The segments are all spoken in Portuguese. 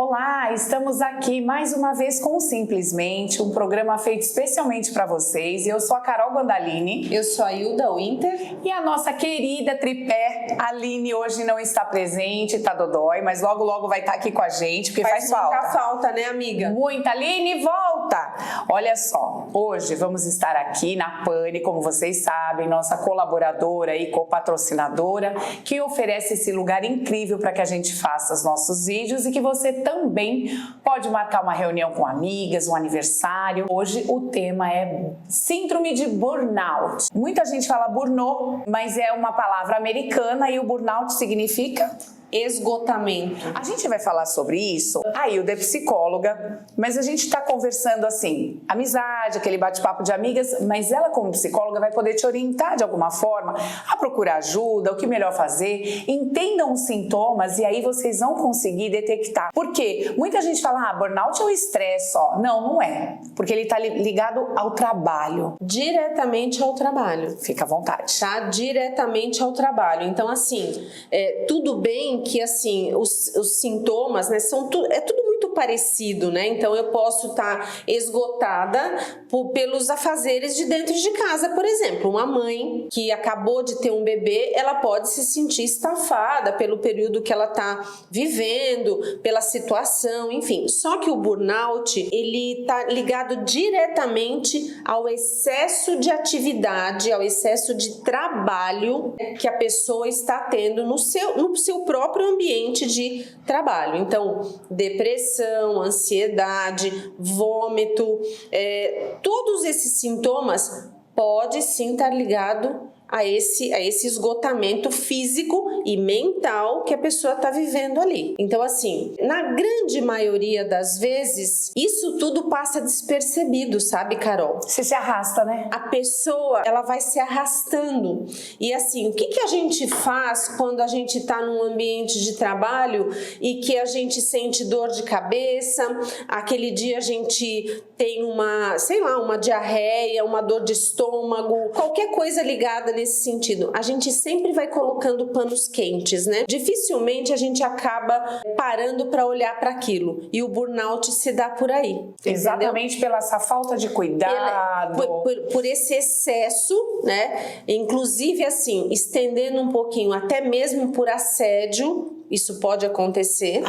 Olá, estamos aqui mais uma vez com o Simplesmente, um programa feito especialmente para vocês. Eu sou a Carol Guandalini. Eu sou a Hilda Winter. E a nossa querida tripé, Aline, hoje não está presente, tá dodói, mas logo vai estar aqui com a gente, porque faz falta. Muita falta, né, amiga? Muita. Aline, volta! Olha só, hoje vamos estar aqui na Pane, como vocês sabem, nossa colaboradora e copatrocinadora, que oferece esse lugar incrível para que a gente faça os nossos vídeos e que você também pode marcar uma reunião com amigas, um aniversário. Hoje o tema é síndrome de burnout. Muita gente fala burnout, mas é uma palavra americana e o burnout significa esgotamento. A gente vai falar sobre isso. A Hilda é psicóloga, mas a gente está conversando assim, amizade, aquele bate-papo de amigas, mas ela como psicóloga vai poder te orientar de alguma forma a procurar ajuda, o que melhor fazer, entendam os sintomas e aí vocês vão conseguir detectar. Por quê? Muita gente fala, burnout é o estresse só. Não é, porque ele está ligado ao trabalho. Diretamente ao trabalho. Fica à vontade. Tá? Diretamente ao trabalho. Então, assim, tudo bem que assim os sintomas, né, é tudo muito parecido, né? Então eu posso estar esgotada pelos afazeres de dentro de casa, por exemplo, uma mãe que acabou de ter um bebê, ela pode se sentir estafada pelo período que ela está vivendo, pela situação, enfim. Só que o burnout, ele está ligado diretamente ao excesso de atividade, ao excesso de trabalho que a pessoa está tendo no seu próprio ambiente de trabalho. Então, depressão, ansiedade, vômito, todos esses sintomas podem sim estar ligados a esse esgotamento físico e mental que a pessoa está vivendo ali. Então, assim, na grande maioria das vezes, isso tudo passa despercebido, sabe, Carol? Você se arrasta, né? A pessoa, ela vai se arrastando. E assim, o que a gente faz quando a gente está num ambiente de trabalho e que a gente sente dor de cabeça, aquele dia a gente tem uma diarreia, uma dor de estômago, qualquer coisa ligada nesse sentido. A gente sempre vai colocando panos quentes, né? Dificilmente a gente acaba parando para olhar para aquilo. E o burnout se dá por aí. Exatamente, pela essa falta de cuidado. Por esse excesso, né? Inclusive, assim, estendendo um pouquinho, até mesmo por assédio. Isso pode acontecer,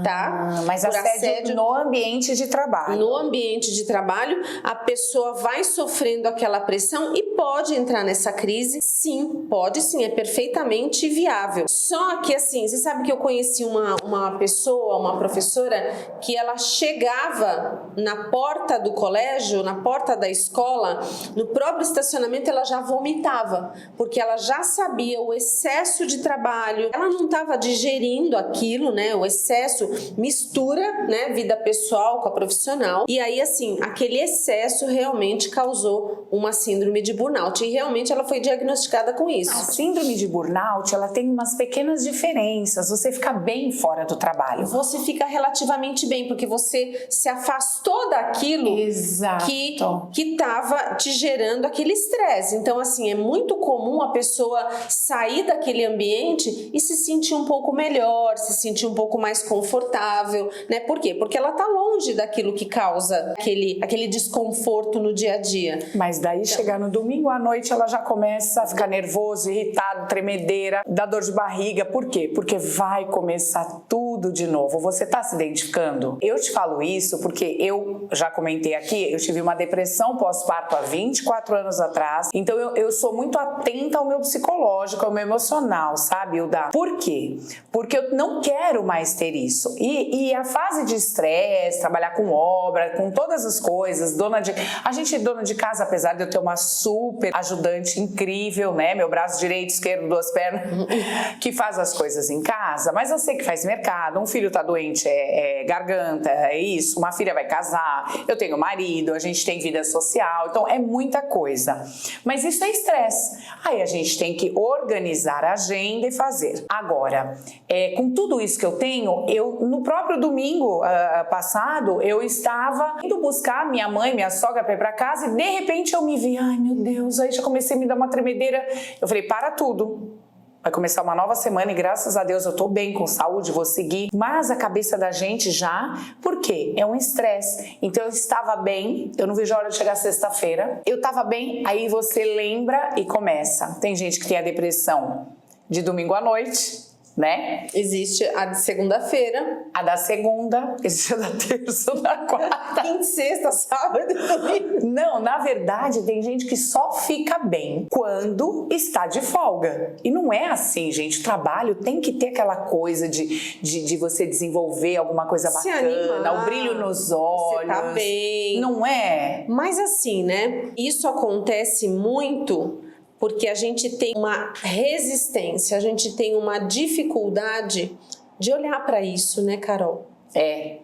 tá? Mas assédio no ambiente de trabalho. No ambiente de trabalho, a pessoa vai sofrendo aquela pressão e pode entrar nessa crise. Sim, pode sim, é perfeitamente viável. Só que assim, você sabe que eu conheci uma pessoa, uma professora, que ela chegava na porta do colégio, na porta da escola, no próprio estacionamento ela já vomitava, porque ela já sabia o excesso de trabalho, ela não estava digerindo aquilo, né? O excesso mistura, né? Vida pessoal com a profissional. E aí, assim, aquele excesso realmente causou uma síndrome de burnout. E realmente ela foi diagnosticada com isso. A síndrome de burnout, ela tem umas pequenas diferenças. Você fica bem fora do trabalho. Você fica relativamente bem, porque você se afastou daquilo que estava te gerando aquele estresse. Então, assim, é muito comum a pessoa sair daquele ambiente e se sentir um pouco melhor, se sentir um pouco mais confortável, né? Por quê? Porque ela tá longe daquilo que causa aquele desconforto no dia a dia. Mas daí chegar no domingo à noite ela já começa a ficar nervoso, irritado, tremedeira, dá dor de barriga. Por quê? Porque vai começar tudo de novo. Você tá se identificando? Eu te falo isso porque eu já comentei aqui, eu tive uma depressão pós-parto há 24 anos atrás. Então eu sou muito atenta ao meu psicológico, ao meu emocional, sabe, Hilda? Por quê? Porque eu não quero mais ter isso. E a fase de estresse, trabalhar com obra, com todas as coisas, a gente é dona de casa, apesar de eu ter uma super ajudante incrível, né? Meu braço direito, esquerdo, duas pernas, que faz as coisas em casa, mas eu sei que faz mercado, um filho tá doente, garganta, é isso, uma filha vai casar, eu tenho marido, a gente tem vida social, então é muita coisa. Mas isso é estresse. Aí a gente tem que organizar a agenda e fazer. Agora, com tudo isso que eu tenho, no próprio domingo passado, eu estava indo buscar minha mãe, minha sogra para ir para casa e de repente eu me vi, ai meu Deus, aí já comecei a me dar uma tremedeira. Eu falei, para tudo. Vai começar uma nova semana e graças a Deus eu tô bem, com saúde, vou seguir. Mas a cabeça da gente já, por quê? É um estresse. Então eu estava bem, eu não vejo a hora de chegar sexta-feira. Eu tava bem, aí você lembra e começa. Tem gente que tem a depressão de domingo à noite, né? Existe a de segunda-feira, A da segunda, existe a da terça, da quarta. quinta, sexta, sábado e domingo. Não, na verdade, tem gente que só fica bem quando está de folga. E não é assim, gente. O trabalho tem que ter aquela coisa de você desenvolver alguma coisa Se bacana, animar, o brilho nos olhos. você tá bem. Não é? Mas assim, né? Isso acontece muito porque a gente tem uma resistência, a gente tem uma dificuldade de olhar para isso, né, Carol? É.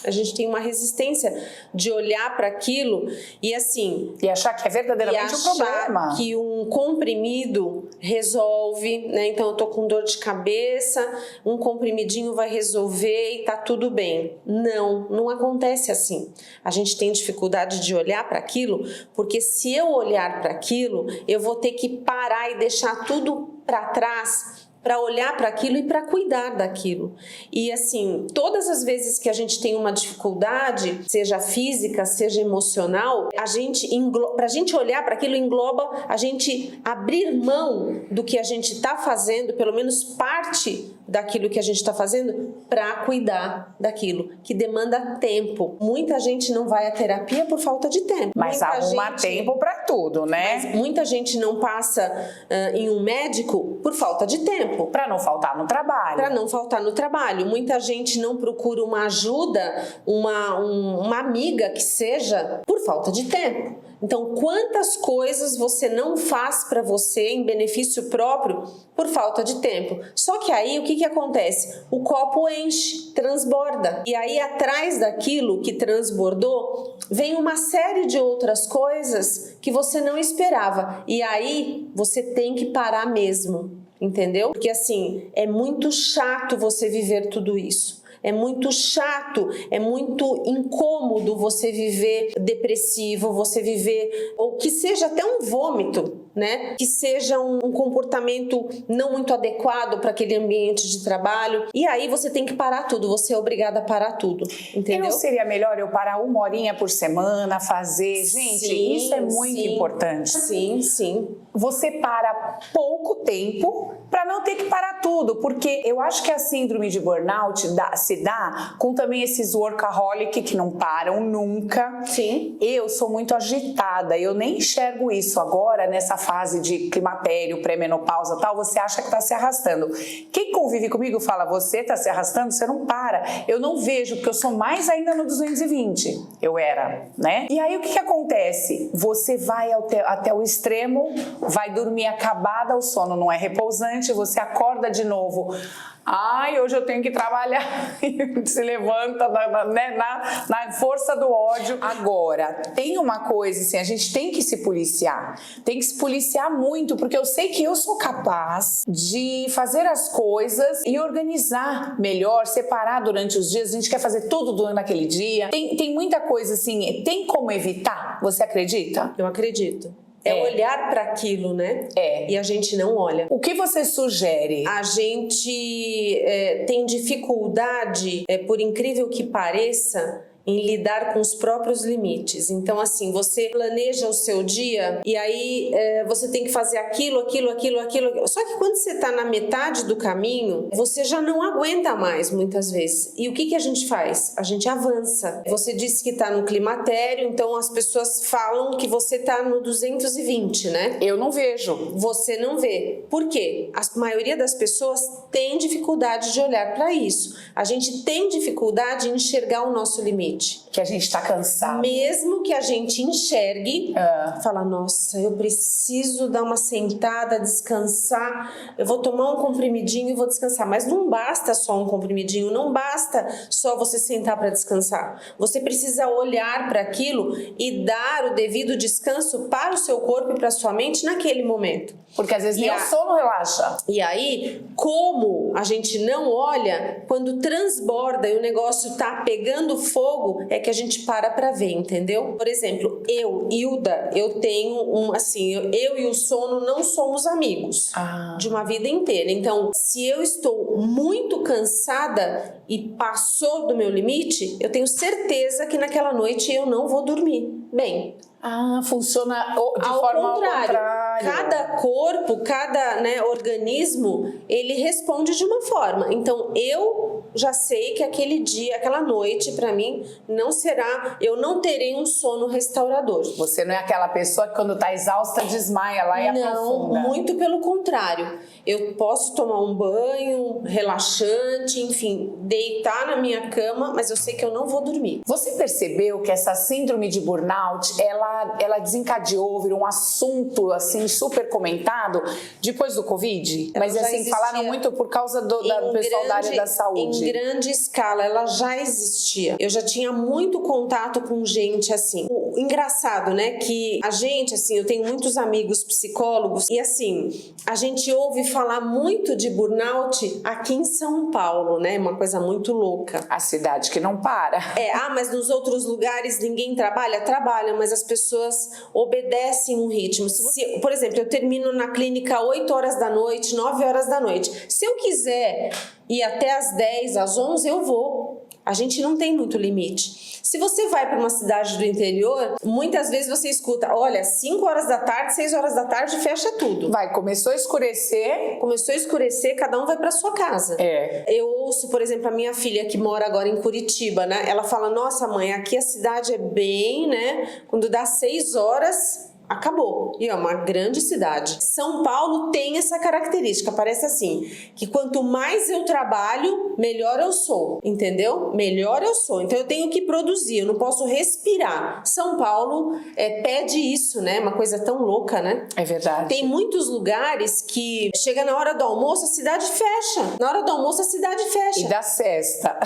A gente tem uma resistência de olhar para aquilo e assim... E achar que é verdadeiramente um problema. Que um comprimido resolve, né? Então eu tô com dor de cabeça, um comprimidinho vai resolver e tá tudo bem. Não acontece assim. A gente tem dificuldade de olhar para aquilo, porque se eu olhar para aquilo, eu vou ter que parar e deixar tudo para trás para olhar para aquilo e para cuidar daquilo. E assim, todas as vezes que a gente tem uma dificuldade, seja física, seja emocional, para a gente olhar para aquilo engloba a gente abrir mão do que a gente está fazendo, pelo menos parte daquilo que a gente está fazendo, para cuidar daquilo, que demanda tempo. Muita gente não vai à terapia por falta de tempo. Mas arruma tempo para tudo, né? Mas muita gente não passa em um médico por falta de tempo. Para não faltar no trabalho. Para não faltar no trabalho. Muita gente não procura uma ajuda, uma amiga que seja, por falta de tempo. Então, quantas coisas você não faz para você em benefício próprio por falta de tempo? Só que aí, o que acontece? O copo enche, transborda. E aí, atrás daquilo que transbordou, vem uma série de outras coisas que você não esperava. E aí, você tem que parar mesmo. Entendeu? Porque assim, é muito chato você viver tudo isso. É muito chato, é muito incômodo você viver depressivo, você viver, ou que seja até um vômito, né? Que seja um comportamento não muito adequado para aquele ambiente de trabalho. E aí você tem que parar tudo, você é obrigada a parar tudo, entendeu? E não seria melhor eu parar 1 horinha por semana, fazer? Gente, sim, isso é muito importante. Sim, sim. Você para pouco tempo para não ter que parar tudo, porque eu acho que a síndrome de burnout se dá com também esses workaholic que não param nunca. Sim. Eu sou muito agitada, eu nem enxergo isso agora nessa fase de climatério, pré-menopausa e tal, você acha que está se arrastando. Quem convive comigo fala, você está se arrastando, você não para. Eu não vejo, porque eu sou mais ainda no 220, eu era, né? E aí o que acontece? Você vai até o extremo, vai dormir acabada, o sono não é repousante, você acorda de novo. Ai, hoje eu tenho que trabalhar. Se levanta na força do ódio. Agora, tem uma coisa assim, a gente tem que se policiar. Tem que se policiar muito, porque eu sei que eu sou capaz de fazer as coisas e organizar melhor, separar durante os dias. A gente quer fazer tudo naquele dia. Tem muita coisa assim, tem como evitar? Você acredita? Eu acredito. É olhar para aquilo, né? E a gente não olha. O que você sugere? A gente tem dificuldade, por incrível que pareça, em lidar com os próprios limites. Então, assim, você planeja o seu dia e aí você tem que fazer aquilo. Só que quando você está na metade do caminho, você já não aguenta mais, muitas vezes. E o que a gente faz? A gente avança. Você disse que está no climatério, então as pessoas falam que você está no 220, né? Eu não vejo. Você não vê. Por quê? A maioria das pessoas tem dificuldade de olhar para isso. A gente tem dificuldade em enxergar o nosso limite. Que a gente tá cansado. Mesmo que a gente enxergue, fala, nossa, eu preciso dar uma sentada, descansar, eu vou tomar um comprimidinho e vou descansar. Mas não basta só um comprimidinho, não basta só você sentar para descansar. Você precisa olhar para aquilo e dar o devido descanso para o seu corpo e para a sua mente naquele momento. Porque às vezes nem o sono relaxa. E aí, como a gente não olha, quando transborda e o negócio tá pegando fogo, é que a gente para pra ver, entendeu? Por exemplo, eu, Hilda, eu tenho eu e o sono não somos amigos de uma vida inteira. Então, se eu estou muito cansada e passou do meu limite, eu tenho certeza que naquela noite eu não vou dormir bem. Funciona de ao forma contrário. ao contrário. Cada corpo, cada organismo, ele responde de uma forma. Então, eu já sei que aquele dia, aquela noite, pra mim, não será... Eu não terei um sono restaurador. Você não é aquela pessoa que quando tá exausta desmaia lá e aprofunda. Não, muito pelo contrário. Eu posso tomar um banho relaxante, enfim, deitar na minha cama, mas eu sei que eu não vou dormir. Você percebeu que essa síndrome de burnout, ela desencadeou, virou um assunto assim super comentado depois do Covid? Mas assim, falaram muito por causa do pessoal da área da saúde. Em grande escala, ela já existia. Eu já tinha muito contato com gente assim. O engraçado, né, que a gente, assim, eu tenho muitos amigos psicólogos e assim, a gente ouve falar muito de burnout aqui em São Paulo, né? Uma coisa muito louca. A cidade que não para. Mas nos outros lugares ninguém trabalha? Trabalha, mas as pessoas obedecem um ritmo. Se, por exemplo, eu termino na clínica 8 horas da noite, 9 horas da noite. Se eu quiser ir até às 10, às 11, eu vou. A gente não tem muito limite. Se você vai para uma cidade do interior, muitas vezes você escuta, olha, 5 horas da tarde, 6 horas da tarde, fecha tudo. Começou a escurecer. Cada um vai para sua casa. Eu ouço, por exemplo, a minha filha que mora agora em Curitiba, né? Ela fala, nossa mãe, aqui a cidade é bem, né? Quando dá 6 horas... acabou. E é uma grande cidade. São Paulo tem essa característica, parece assim, que quanto mais eu trabalho, melhor eu sou, entendeu? Melhor eu sou. Então eu tenho que produzir, eu não posso respirar. São Paulo pede isso, né? Uma coisa tão louca, né? É verdade. Tem muitos lugares que chega na hora do almoço, a cidade fecha. Na hora do almoço, a cidade fecha. E da sesta.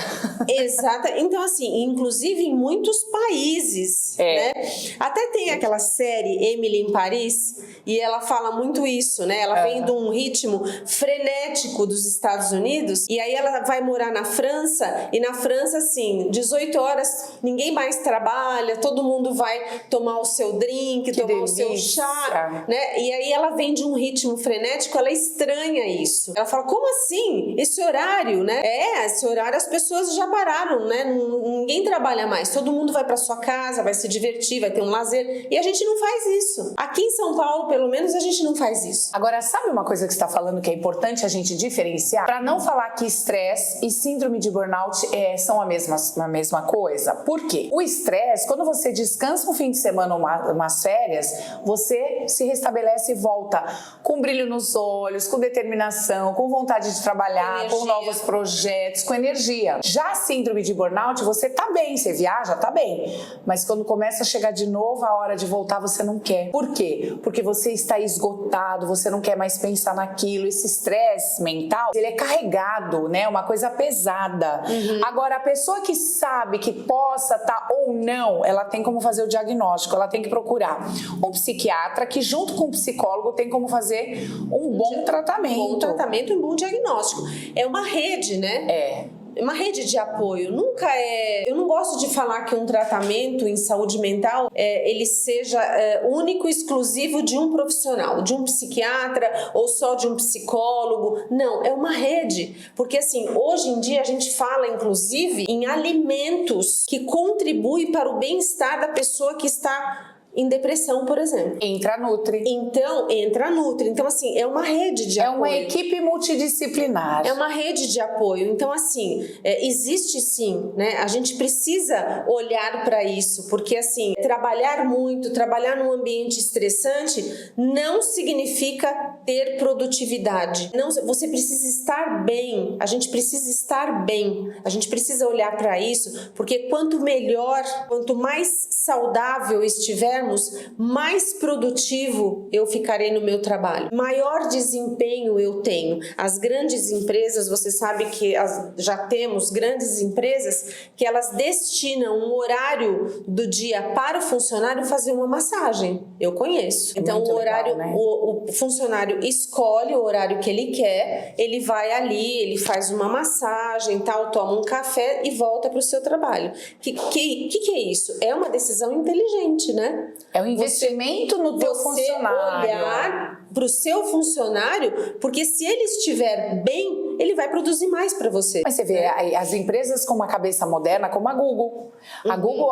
Exato. Então, assim, inclusive em muitos países, né? Até tem aquela série Emily em Paris, e ela fala muito isso, né? Ela vem de um ritmo frenético dos Estados Unidos, e aí ela vai morar na França, e na França, assim, 18 horas, ninguém mais trabalha, todo mundo vai tomar o seu drink, tomar o seu chá, né? E aí ela vem de um ritmo frenético, ela estranha isso. Ela fala, como assim? Esse horário, né? Esse horário as pessoas já pararam, né? Ninguém trabalha mais, todo mundo vai pra sua casa, vai se divertir, vai ter um lazer, e a gente não faz isso. Aqui em São Paulo, pelo menos, a gente não faz isso. Agora, sabe uma coisa que você está falando que é importante a gente diferenciar? Para não falar que estresse e síndrome de burnout são a mesma coisa. Por quê? O estresse, quando você descansa um fim de semana ou umas férias, você se restabelece e volta com brilho nos olhos, com determinação, com vontade de trabalhar, com novos projetos, com energia. Já a síndrome de burnout, você tá bem, você viaja, tá bem. Mas quando começa a chegar de novo a hora de voltar, você não quer. Por quê? Porque você está esgotado, você não quer mais pensar naquilo. Esse estresse mental, ele é carregado, né? Uma coisa pesada. Agora, a pessoa que sabe que possa estar ou não, ela tem como fazer o diagnóstico, ela tem que procurar um psiquiatra que junto com o psicólogo tem como fazer um bom tratamento. Um bom tratamento e um bom diagnóstico. É uma rede, né? Uma rede de apoio. Eu não gosto de falar que um tratamento em saúde mental ele seja único e exclusivo de um profissional, de um psiquiatra ou só de um psicólogo. Não, é uma rede. Porque assim, hoje em dia a gente fala inclusive em alimentos que contribuem para o bem-estar da pessoa que está em depressão, por exemplo. Entra Nutri. Então, assim, é uma rede de apoio. É uma equipe multidisciplinar. É uma rede de apoio. Então, assim, existe sim, né? A gente precisa olhar para isso, porque, assim, trabalhar muito, trabalhar num ambiente estressante não significa ter produtividade. Não, você precisa estar bem. A gente precisa estar bem. A gente precisa olhar para isso, porque quanto melhor, quanto mais saudável estiver, fizermos, mais produtivo eu ficarei no meu trabalho, maior desempenho eu tenho. As grandes empresas, você sabe que já temos grandes empresas que elas destinam um horário do dia para o funcionário fazer uma massagem. Eu conheço. Então muito o horário, legal, né? o funcionário escolhe o horário que ele quer, ele vai ali, ele faz uma massagem, tal, toma um café e volta para o seu trabalho. Que é isso? É uma decisão inteligente, né? É um investimento no teu funcionário. Olhar para o seu funcionário, porque se ele estiver bem, ele vai produzir mais para você. Mas você vê, as empresas com uma cabeça moderna, como a Google. A Google,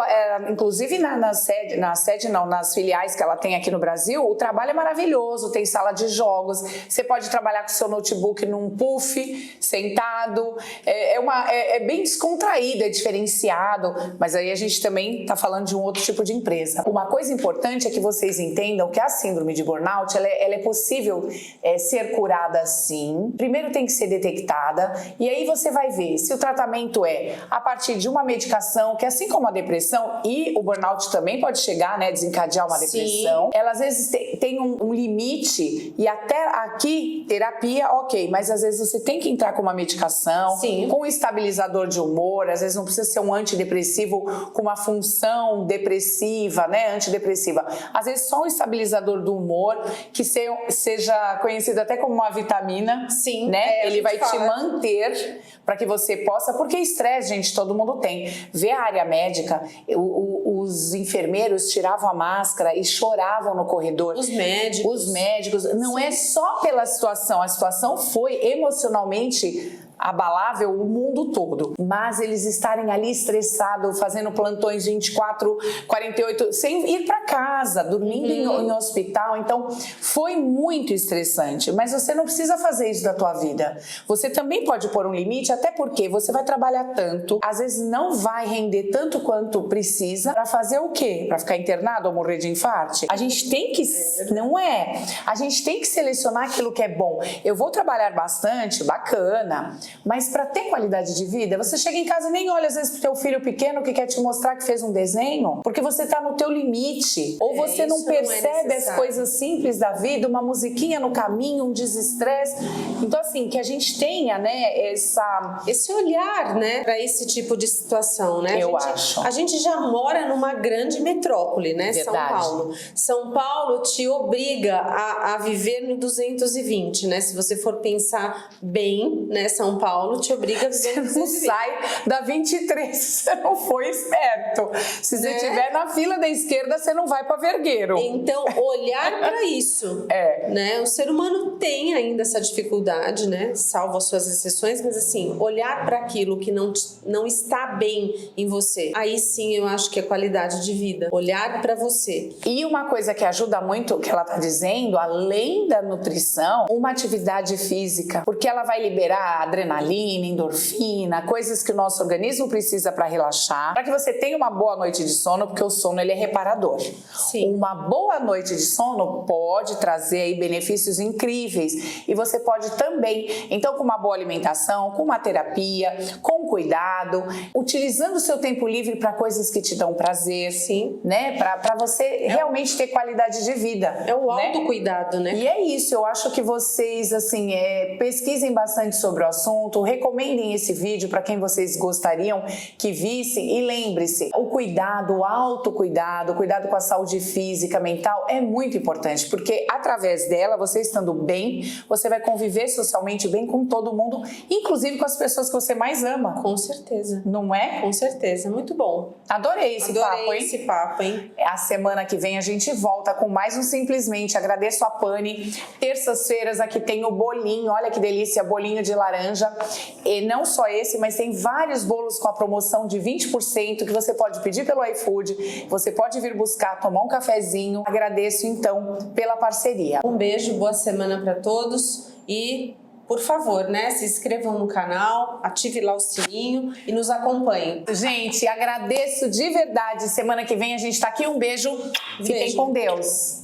inclusive nas filiais que ela tem aqui no Brasil, o trabalho é maravilhoso, tem sala de jogos, você pode trabalhar com o seu notebook num puff, sentado, é bem descontraído, é diferenciado, mas aí a gente também está falando de um outro tipo de empresa. Uma coisa importante é que vocês entendam que a síndrome de burnout, ela é possível ser curada sim. Primeiro tem que ser detectada, e aí você vai ver se o tratamento é a partir de uma medicação, que assim como a depressão e o burnout também pode chegar, né, desencadear uma depressão, ela às vezes tem um limite, e até aqui, terapia, ok, mas às vezes você tem que entrar com uma medicação, com um estabilizador de humor, às vezes não precisa ser um antidepressivo com uma função depressiva, né, antidepressiva, às vezes só um estabilizador do humor, que seja conhecido até como uma vitamina, né, ele vai te manter para que você possa, porque estresse, gente, todo mundo tem. Vê a área médica, os enfermeiros tiravam a máscara e choravam no corredor. Os médicos. Não é só pela situação, a situação foi emocionalmente abalável o mundo todo, mas eles estarem ali estressados, fazendo plantões 24, 48, sem ir para casa, dormindo em hospital, então foi muito estressante, mas você não precisa fazer isso da tua vida, você também pode pôr um limite, até porque você vai trabalhar tanto, às vezes não vai render tanto quanto precisa, para fazer o quê? Para ficar internado ou morrer de infarte? A gente tem que, a gente tem que selecionar aquilo que é bom. Eu vou trabalhar bastante, bacana, mas para ter qualidade de vida, você chega em casa e nem olha às vezes pro teu filho pequeno que quer te mostrar que fez um desenho, porque você tá no teu limite, ou você não percebe as coisas simples da vida, uma musiquinha no caminho, um desestresse. Então assim, que a gente tenha, né, esse olhar, né, para esse tipo de situação, né? A gente já mora numa grande metrópole, né? Verdade. São Paulo te obriga a viver no 220, né? Se você for pensar bem, né, São Paulo te obriga a viver no 220. Você não sai da 23 se você não for esperto. Se você estiver na fila da esquerda, você não vai para Vergueiro. Então, olhar para isso. Né? O ser humano tem ainda essa dificuldade, né? Salvo as suas exceções, mas assim, olhar para aquilo que não está bem em você. Aí sim, eu acho que é qualidade de vida. Olhar para você. E uma coisa que ajuda muito, o que ela está dizendo, além da nutrição, uma atividade física, porque ela vai liberar adrenalina, endorfina, coisas que o nosso organismo precisa para relaxar, para que você tenha uma boa noite de sono, porque o sono ele é reparador. Sim. Uma boa noite de sono pode trazer aí benefícios incríveis, e você pode também, então, com uma boa alimentação, com uma terapia, com cuidado, utilizando o seu tempo livre para coisas que te dão prazer, né? Para você realmente ter qualidade de vida. É o autocuidado, né? E é isso, eu acho que vocês, assim, pesquisem bastante sobre o assunto, recomendem esse vídeo para quem vocês gostariam que vissem, e lembre-se, o cuidado, o autocuidado, o cuidado com a saúde física, mental é muito importante, porque através dela, você estando bem, você vai conviver socialmente bem com todo mundo, inclusive com as pessoas que você mais ama. Com certeza. Não é? Com certeza, muito bom. Adorei esse papo, hein? A semana que vem a gente volta com mais um Simplesmente. Agradeço a Pani. Terças-feiras aqui tem o bolinho, olha que delícia, bolinho de laranja. E não só esse, mas tem vários bolos com a promoção de 20% que você pode pedir pelo iFood, você pode vir buscar, tomar um cafezinho. Agradeço então pela parceria. Um beijo, boa semana para todos e, por favor, né, se inscrevam no canal, ative lá o sininho e nos acompanhem. Gente, agradeço de verdade. Semana que vem a gente tá aqui. Um beijo. Fiquem com Deus.